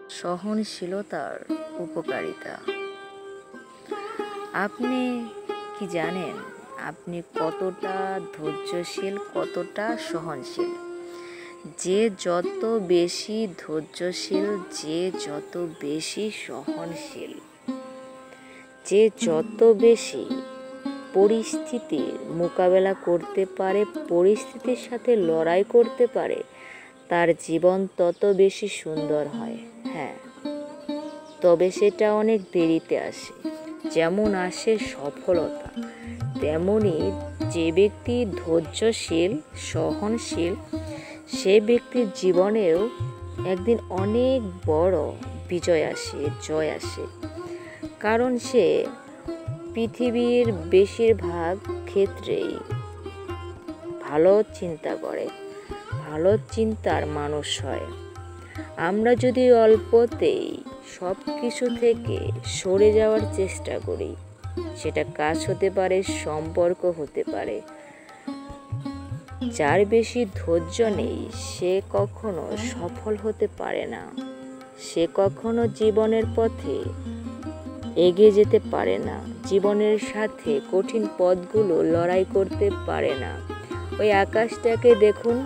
সহনশীলতার উপকারিতা। আপনি কি জানেন আপনি কতটা ধৈর্যশীল, কতটা সহনশীল? যে যত বেশি ধৈর্যশীল, যে যত বেশি সহনশীল, যে যত বেশি পরিস্থিতির মোকাবেলা করতে পারে, পরিস্থিতির সাথে লড়াই করতে পারে, তার জীবন তত বেশি সুন্দর হয়। হ্যাঁ, তবে সেটা অনেক দেরিতে আসে। যেমন আসে সফলতা, তেমনি যে ব্যক্তি ধৈর্যশীল, সহনশীল, সে ব্যক্তির জীবনেও একদিন অনেক বড় বিজয় আসে, জয় আসে। কারণ সে পৃথিবীর বেশিরভাগ ক্ষেত্রেই ভালো চিন্তা করে, ভালো চিন্তার মানুষ হয়। আমরা যদি অল্পতেই সব কিছু থেকে সরে যাওয়ার চেষ্টা করি, সেটা কাজ হতে পারে, সম্পর্ক হতে পারে, যার বেশি ধৈর্য নেই সে কখনো সফল হতে পারে না, সে কখনো জীবনের পথে এগিয়ে যেতে পারে না, জীবনের সাথে কঠিন পথগুলো লড়াই করতে পারে না। ওই আকাশটাকে দেখুন,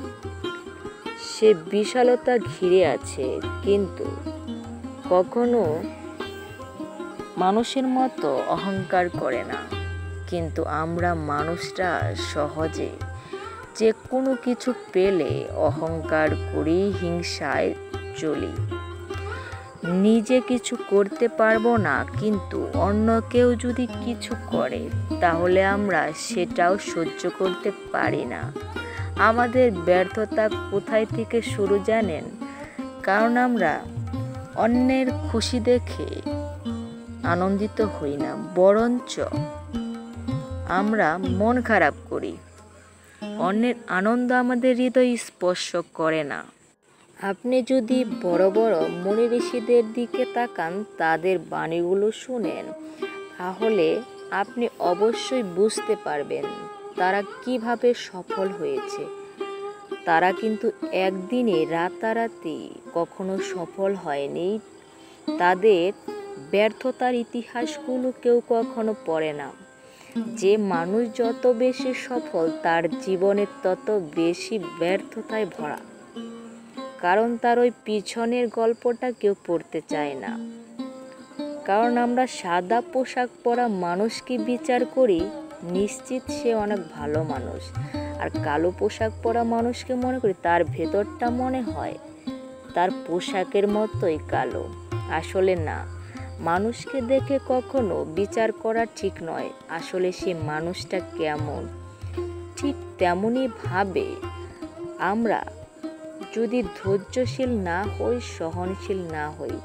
সে বিশালতা ঘিরে আছে, কিন্তু কখনো মানুষের মতো অহংকার করে না। কিন্তু আমরা মানুষরা সহজে যে কোনো কিছু পেলে অহংকার করি, হিংসায় চলি। নিজে কিছু করতে পারবো না, কিন্তু অন্য কেউ যদি কিছু করে তাহলে আমরা সেটাও সহ্য করতে পারি না। আমাদের ব্যর্থতা কোথায় থেকে শুরু জানেন? কারণ আমরা অন্যের খুশি দেখে আনন্দিত হই না, বরঞ্চ আমরা মন খারাপ করি। অন্যের আনন্দ আমাদের হৃদয় স্পর্শ করে না। আপনি যদি বড় বড় মুনি ঋষিদের দিকে তাকান, তাদের বাণীগুলো শুনেন, তাহলে আপনি অবশ্যই বুঝতে পারবেন তারা কিভাবে সফল হয়েছে। তারা কিন্তু একদিনে রাতারাতি কখনো সফল হয়নি। তাদের ব্যর্থতার ইতিহাসগুলো কেউ কখনো পড়ে না। যে মানুষ যত বেশি সফল, তার জীবনে তত বেশি ব্যর্থতায় ভরা। কারণ তার ওই পিছনের গল্পটা কেউ পড়তে চায় না। কারণ আমরা সাদা পোশাক পরা মানুষকে বিচার করি, নিশ্চিত সে অনেক ভালো মানুষ। আর কালো পোশাক পরা মানুষকে মনে করি তার ভেতরটা মনে হয় তার পোশাকের মতোই কালো। আসলে না, মানুষকে দেখে কখনো বিচার করা ঠিক নয়, আসলে সে মানুষটা কেমন। ঠিক তেমনই ভাবে আমরা যদি ধৈর্যশীল না হই, সহনশীল না হই,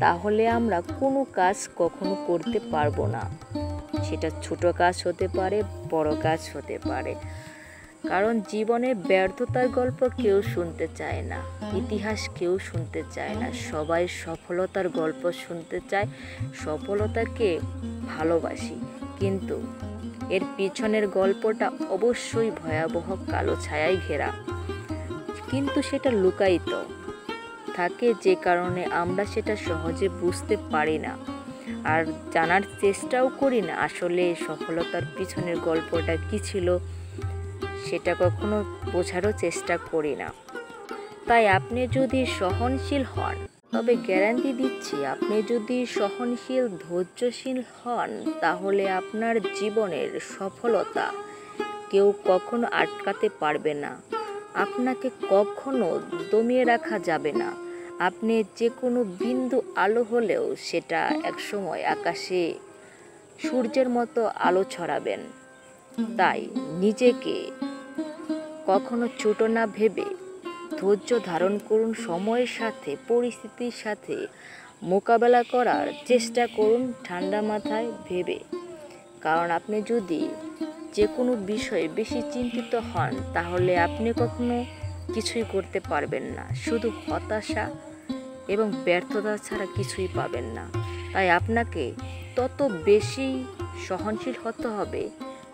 তাহলে আমরা কোনো কাজ কখনো করতে পারবো না। সেটা ছোট কাজ হতে পারে, বড় কাজ হতে পারে। কারণ জীবনে ব্যর্থতার গল্প কেউ শুনতে চায় না, ইতিহাস কেউ শুনতে চায় না, সবাই সফলতার গল্প শুনতে চায়, সফলতাকে ভালোবাসি। কিন্তু এর পিছনের গল্পটা অবশ্যই ভয়াবহ, কালো ছায়ায় ঘেরা। কিন্তু সেটা লুকায়িত থাকে, যে কারণে আমরা সেটা সহজে বুঝতে পারি না আর জানার চেষ্টাও করি না। আসলে সফলতার পিছনের গল্পটা কী ছিল সেটা কখনো বোঝারও চেষ্টা করি না। তাই আপনি যদি সহনশীল হন, তবে গ্যারান্টি দিচ্ছি, আপনি যদি সহনশীল, ধৈর্যশীল হন, তাহলে আপনার জীবনের সফলতা কেউ কখনো আটকাতে পারবে না। আপনাকে কখনো দমিয়ে রাখা যাবে না। আপনি যে কোনো বিন্দু আলো হলেও সেটা একসময় আকাশে সূর্যের মতো আলো ছড়াবেন। তাই নিজেকে কখনো ছোট না ভেবে ধৈর্য ধারণ করুন, সময়ের সাথে, পরিস্থিতির সাথে মোকাবেলা করার চেষ্টা করুন ঠান্ডা মাথায় ভেবে। কারণ আপনি যদি যে কোনো বিষয়ে বেশি চিন্তিত হন, তাহলে আপনি কখনো কিছুই করতে পারবেন না। শুধু হতাশা এবং ব্যর্থতা ছাড়া কিছুই পাবেন না। তাই আপনাকে তত বেশি সহনশীল হতে হবে,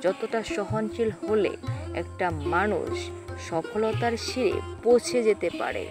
যতটা সহনশীল হলে একটা মানুষ সফলতার শিরে পৌঁছে যেতে পারে।